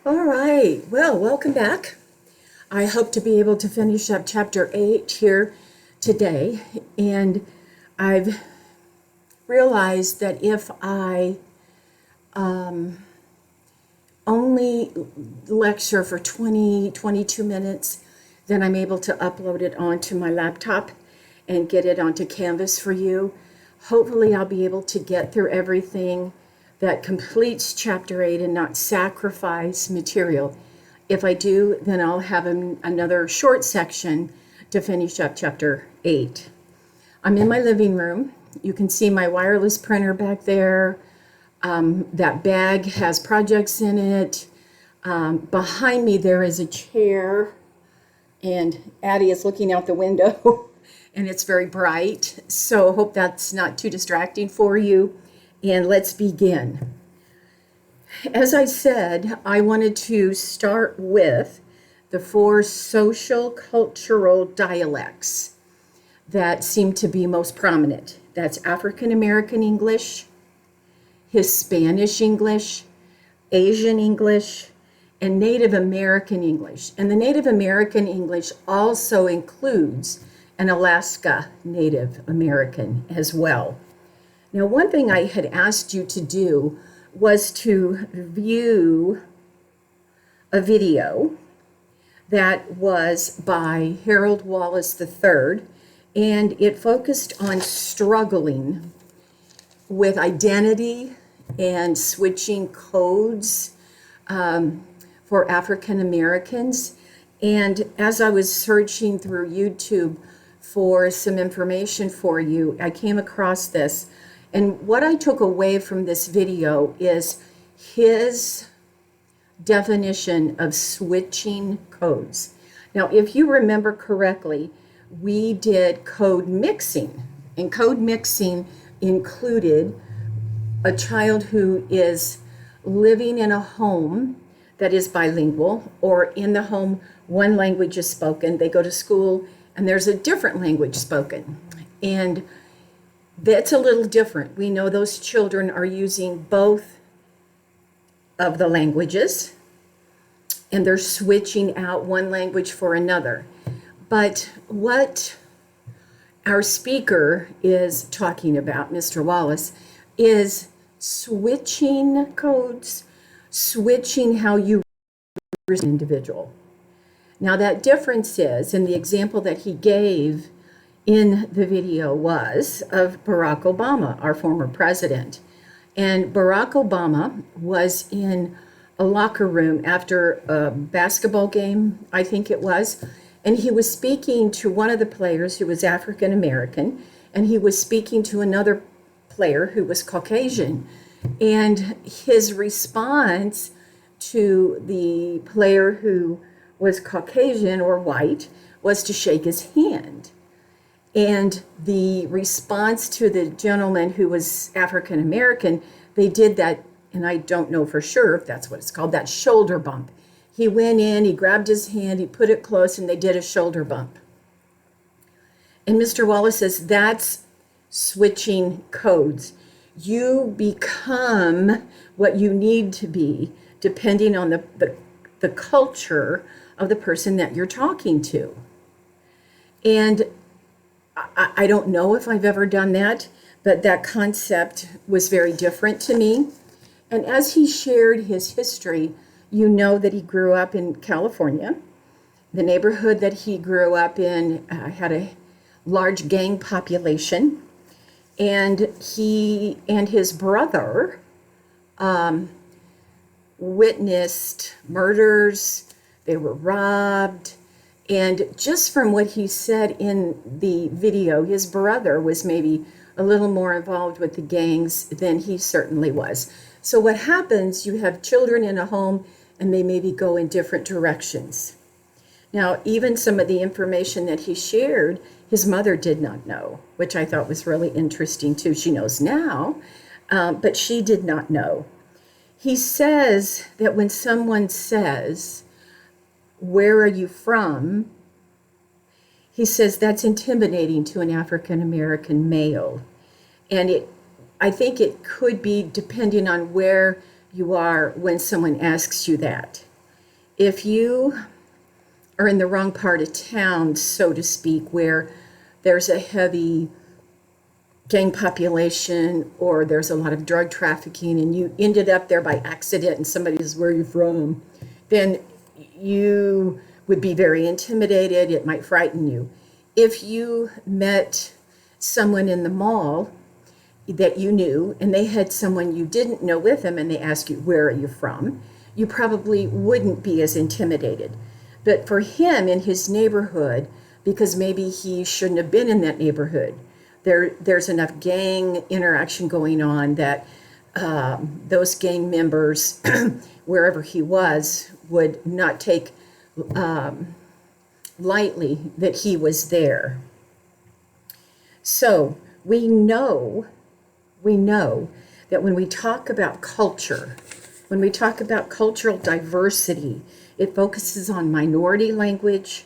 All right. Well, welcome back. I hope to be able to finish up chapter 8 here today. And I've realized that if I only lecture for 20, 22 minutes, then I'm able to upload it onto my laptop and get it onto Canvas for you. Hopefully, I'll be able to get through everything that completes chapter 8 and not sacrifice material. If I do, then I'll have another short section to finish up chapter 8. I'm in my living room. You can see my wireless printer back there. That bag has projects in it. Behind me, there is a chair, and Addie is looking out the window, and it's very bright. So, hope that's not too distracting for you. And let's begin. As I said, I wanted to start with the 4 social cultural dialects that seem to be most prominent. That's African American English, Hispanic English, Asian English, and Native American English. And the Native American English also includes an Alaska Native American as well. Now, one thing I had asked you to do was to view a video that was by Harold Wallace III, and it focused on struggling with identity and switching codes for African Americans. And as I was searching through YouTube for some information for you, I came across this. And what I took away from this video is his definition of switching codes. Now, if you remember correctly, we did code mixing, and code mixing included a child who is living in a home that is bilingual, or in the home one language is spoken, they go to school and there's a different language spoken. And that's a little different. We know those children are using both of the languages, and they're switching out one language for another. But what our speaker is talking about, Mr. Wallace, is switching codes, switching how you represent an individual. Now, that difference is, in the example that he gave in the video, was of Barack Obama, our former president. And Barack Obama was in a locker room after a basketball game, I think it was, and he was speaking to one of the players who was African American, and he was speaking to another player who was Caucasian. And his response to the player who was Caucasian or white was to shake his hand. And the response to the gentleman who was African American, they did that, and I don't know for sure if that's what it's called, that shoulder bump. He went in, he grabbed his hand, he put it close, and they did a shoulder bump. And Mr. Wallace says that's switching codes. You become what you need to be depending on the culture of the person that you're talking to. And I don't know if I've ever done that, but that concept was very different to me. And as he shared his history, you know that he grew up in California. The neighborhood that he grew up in had a large gang population. And he and his brother witnessed murders, they were robbed. And just from what he said in the video, his brother was maybe a little more involved with the gangs than he certainly was. So what happens, you have children in a home and they maybe go in different directions. Now, even some of the information that he shared, his mother did not know, which I thought was really interesting too. She knows now, but she did not know. He says that when someone says, "Where are you from?" he says that's intimidating to an African American male. And I think it could be depending on where you are when someone asks you that. if you are in the wrong part of town, so to speak, where there's a heavy gang population or there's a lot of drug trafficking and you ended up there by accident and somebody says, where are you from? Then you would be very intimidated. It might frighten you. If you met someone in the mall that you knew and they had someone you didn't know with them and they asked you, where are you from? You probably wouldn't be as intimidated. But for him in his neighborhood, because maybe he shouldn't have been in that neighborhood, there's enough gang interaction going on that those gang members, wherever he was, would not take lightly that he was there. So we know that when we talk about culture, when we talk about cultural diversity, it focuses on minority language,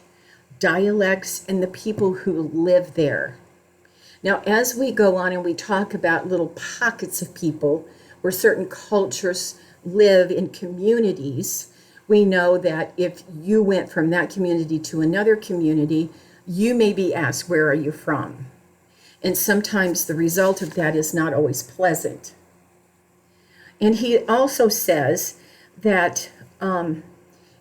dialects, and the people who live there. Now, as we go on and we talk about little pockets of people where certain cultures live in communities, we know that if you went from that community to another community, you may be asked, where are you from? And sometimes the result of that is not always pleasant. And he also says that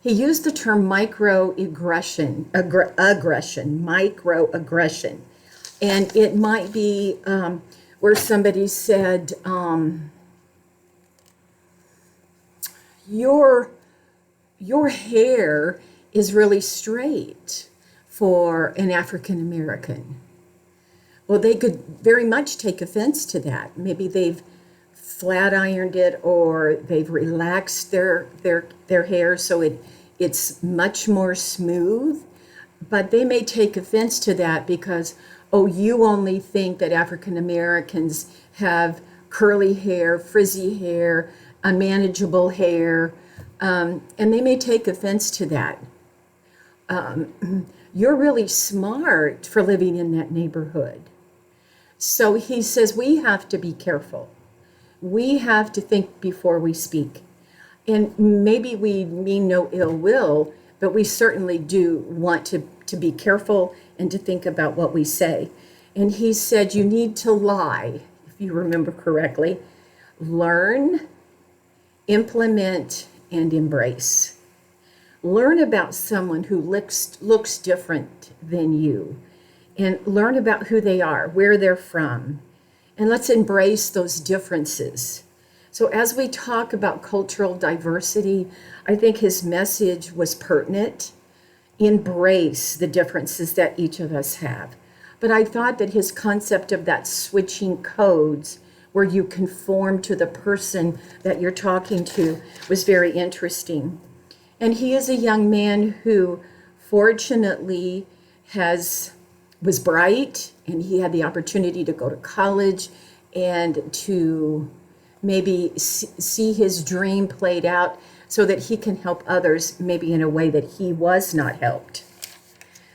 he used the term microaggression, microaggression. And it might be where somebody said, your hair is really straight for an African American. Well, they could very much take offense to that. Maybe they've flat ironed it or they've relaxed their hair so it's much more smooth. But they may take offense to that because, oh, you only think that African Americans have curly hair, frizzy hair, unmanageable hair, and they may take offense to that. You're really smart for living in that neighborhood. So he says we have to be careful. We have to think before we speak. And maybe we mean no ill will, but we certainly do want to be careful and to think about what we say. And he said you need to lie, if you remember correctly, learn, implement, and embrace. Learn about someone who looks different than you, and learn about who they are, where they're from, and let's embrace those differences. So as we talk about cultural diversity, I think his message was pertinent. Embrace the differences that each of us have. But I thought that his concept of that switching codes, where you conform to the person that you're talking to, was very interesting. And he is a young man who fortunately was bright, and he had the opportunity to go to college and to maybe see his dream played out so that he can help others maybe in a way that he was not helped.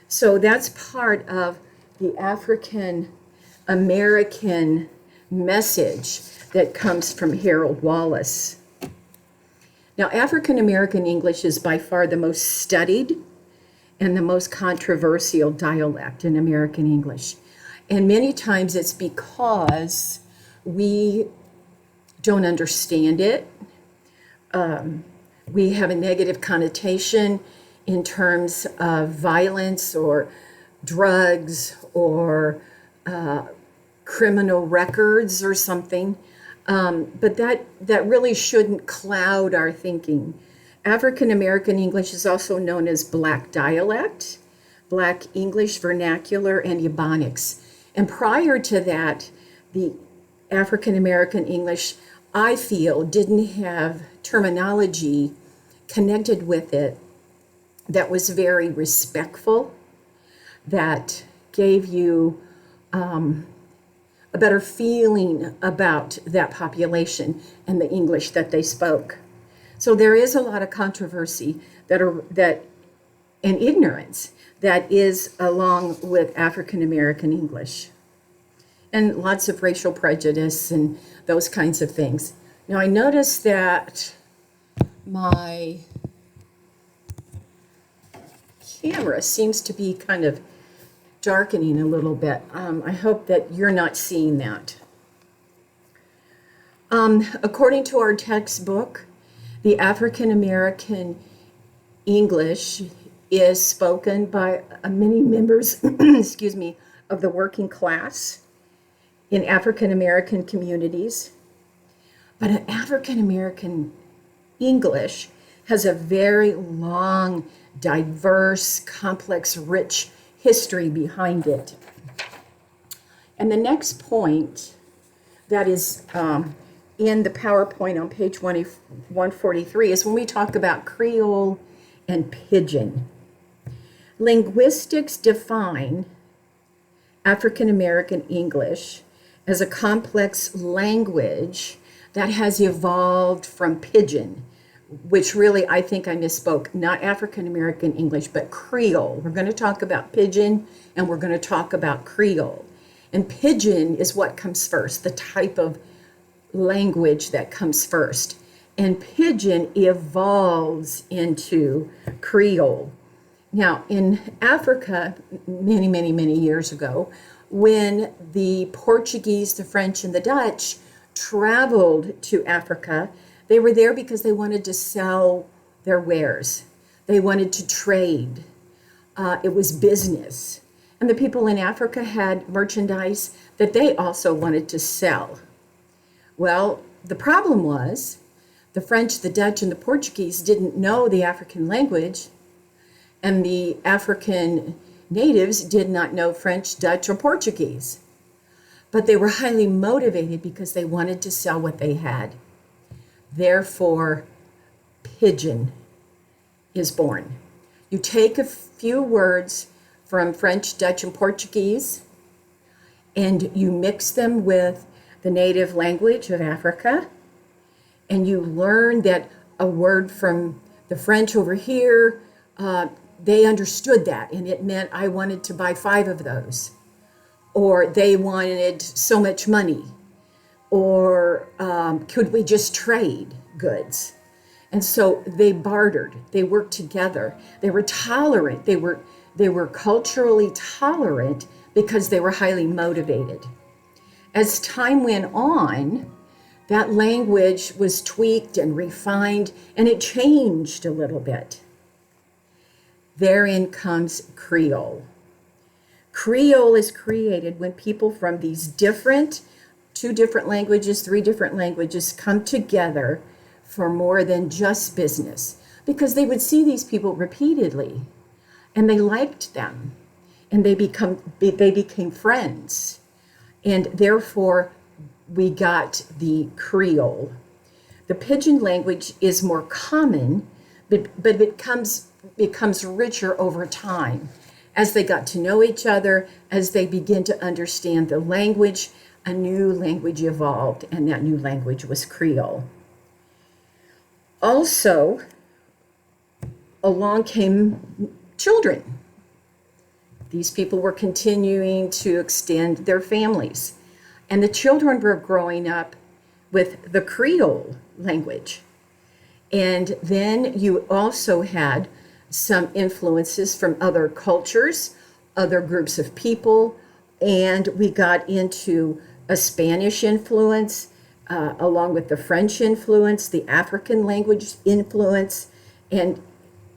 So that's part of the African American message that comes from Harold Wallace. Now, African American English is by far the most studied and the most controversial dialect in American English. And many times it's because we don't understand it. We have a negative connotation in terms of violence or drugs or criminal records or something. But that really shouldn't cloud our thinking. African American English is also known as Black dialect, Black English vernacular, and Ebonics. And prior to that, the African American English, I feel, didn't have terminology connected with it that was very respectful, that gave you a better feeling about that population and the English that they spoke. So there is a lot of controversy and ignorance that is along with African American English, and lots of racial prejudice and those kinds of things. Now I noticed that my camera seems to be kind of darkening a little bit. I hope that you're not seeing that. According to our textbook, the African American English is spoken by many members, excuse me, of the working class in African American communities. But an African American English has a very long, diverse, complex, rich history behind it. And the next point that is in the PowerPoint on page 143 is when we talk about Creole and Pidgin. Linguistics define African American English as a complex language that has evolved from Pidgin, which really, I think I misspoke, not African American English, but Creole. We're going to talk about Pidgin and we're going to talk about Creole. And Pidgin is what comes first, the type of language that comes first. And Pidgin evolves into Creole. Now, in Africa, many, many, many years ago, when the Portuguese, the French, and the Dutch traveled to Africa, they were there because they wanted to sell their wares. They wanted to trade. It was business. And the people in Africa had merchandise that they also wanted to sell. Well, the problem was the French, the Dutch, and the Portuguese didn't know the African language, and the African natives did not know French, Dutch, or Portuguese. But they were highly motivated because they wanted to sell what they had. Therefore, Pidgin is born. You take a few words from French, Dutch, and Portuguese, and you mix them with the native language of Africa, and you learn that a word from the French over here, they understood that, and it meant I wanted to buy 5 of those, or they wanted so much money, or could we just trade goods? And so they bartered, they worked together, they were tolerant, they were culturally tolerant because they were highly motivated. As time went on, that language was tweaked and refined, and it changed a little bit. Therein comes Creole. Creole is created when people from these 2 different languages, 3 different languages come together for more than just business, because they would see these people repeatedly and they liked them and they became friends, and therefore we got the Creole. The Pidgin language is more common, but it becomes richer over time as they got to know each other, as they begin to understand the language. A new language evolved, and that new language was Creole. Also, along came children. These people were continuing to extend their families, and the children were growing up with the Creole language. And then you also had some influences from other cultures, other groups of people, and we got into a Spanish influence, along with the French influence, the African language influence, and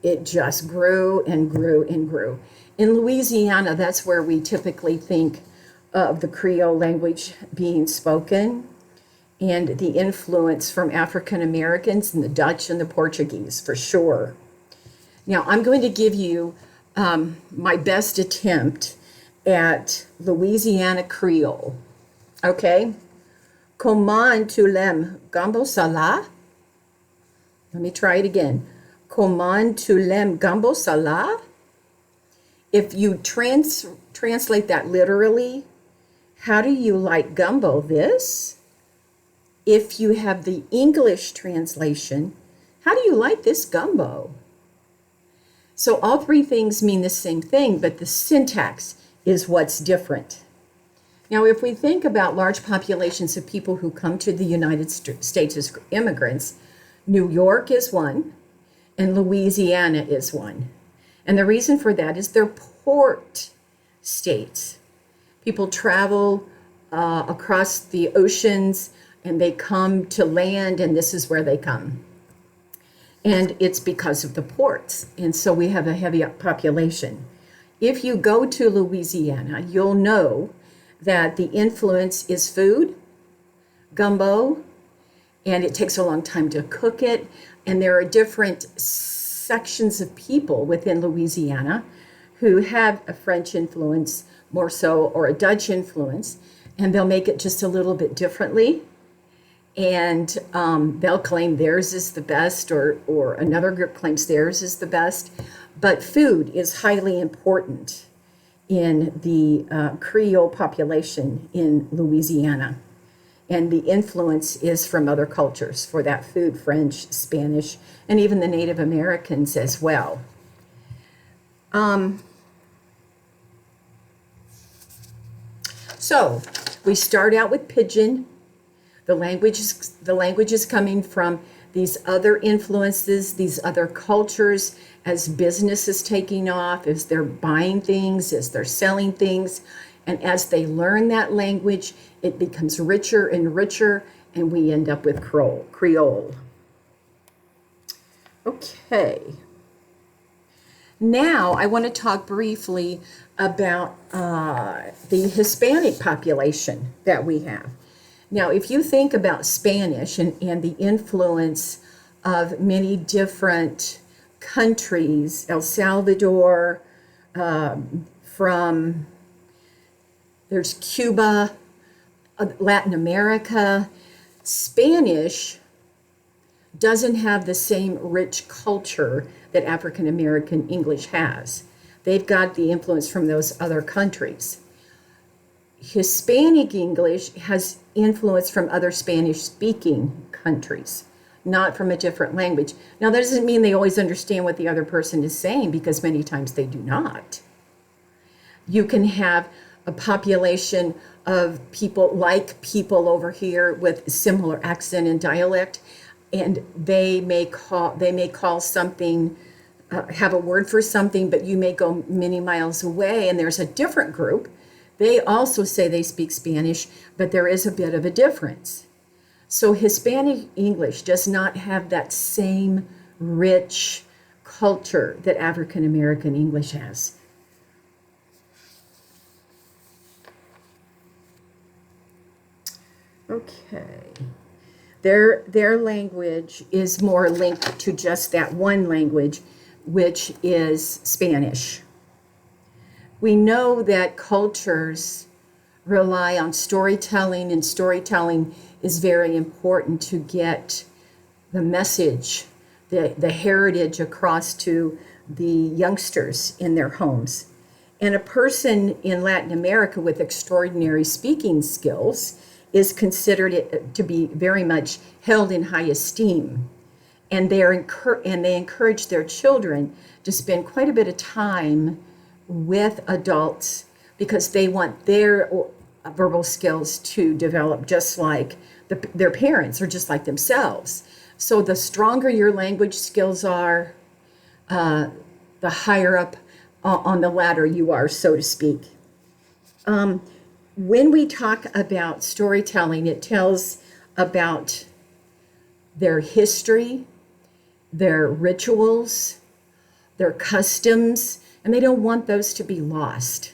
it just grew and grew and grew. In Louisiana, that's where we typically think of the Creole language being spoken, and the influence from African Americans and the Dutch and the Portuguese, for sure. Now, I'm going to give you my best attempt at Louisiana Creole. Okay? Comment tu l'aimes, gumbo salad? Let me try it again. Comment tu l'aimes, gumbo salad? If you translate that literally, how do you like gumbo this? If you have the English translation, how do you like this gumbo? So all 3 things mean the same thing, but the syntax is what's different. Now, if we think about large populations of people who come to the United States as immigrants, New York is one, and Louisiana is one. And the reason for that is they're port states. People travel across the oceans and they come to land, and this is where they come. And it's because of the ports. And so we have a heavy population. If you go to Louisiana, you'll know that the influence is food, gumbo, and it takes a long time to cook it. And there are different sections of people within Louisiana who have a French influence more so, or a Dutch influence, and they'll make it just a little bit differently. And they'll claim theirs is the best, or another group claims theirs is the best. But food is highly important in the Creole population in Louisiana. And the influence is from other cultures for that food, French, Spanish, and even the Native Americans as well. So we start out with Pidgin. The language is coming from these other influences, these other cultures, as business is taking off, as they're buying things, as they're selling things. And as they learn that language, it becomes richer and richer, and we end up with Creole. Okay. Now I want to talk briefly about the Hispanic population that we have. Now, if you think about Spanish and the influence of many different countries, El Salvador, there's Cuba, Latin America, Spanish doesn't have the same rich culture that African American English has. They've got the influence from those other countries. Hispanic English has influence from other Spanish-speaking countries, not from a different language. Now, that doesn't mean they always understand what the other person is saying, because many times they do not. You can have a population of people over here with similar accent and dialect, and they may call something, have a word for something, but you may go many miles away and there's a different group. They also say they speak Spanish, but there is a bit of a difference. So Hispanic English does not have that same rich culture that African American English has. Okay. Their language is more linked to just that one language, which is Spanish. We know that cultures rely on storytelling, and storytelling is very important to get the message, the heritage across to the youngsters in their homes. And a person in Latin America with extraordinary speaking skills is considered to be very much held in high esteem. And they encourage their children to spend quite a bit of time with adults, because they want their verbal skills to develop just like their parents, or just like themselves. So the stronger your language skills are, the higher up on the ladder you are, so to speak. When we talk about storytelling, it tells about their history, their rituals, their customs, and they don't want those to be lost.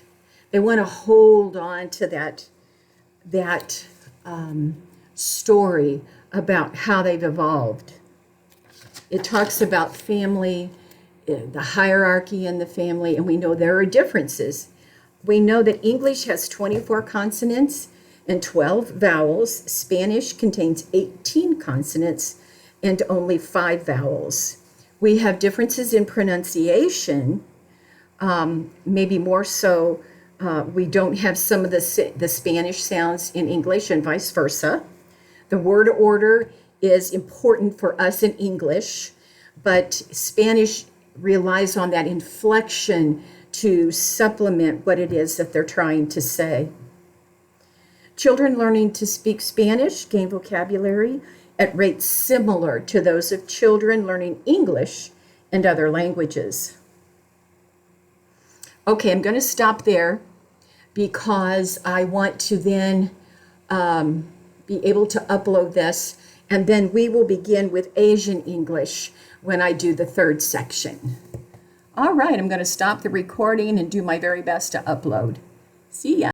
They want to hold on to that story about how they've evolved. It talks about family, the hierarchy in the family, and we know there are differences. We know that English has 24 consonants and 12 vowels. Spanish contains 18 consonants and only 5 vowels. We have differences in pronunciation, maybe more so. We don't have some of the Spanish sounds in English, and vice versa. The word order is important for us in English, but Spanish relies on that inflection to supplement what it is that they're trying to say. Children learning to speak Spanish gain vocabulary at rates similar to those of children learning English and other languages. Okay, I'm going to stop there because I want to then be able to upload this, and then we will begin with Asian English when I do the third section. All right, I'm going to stop the recording and do my very best to upload. See ya.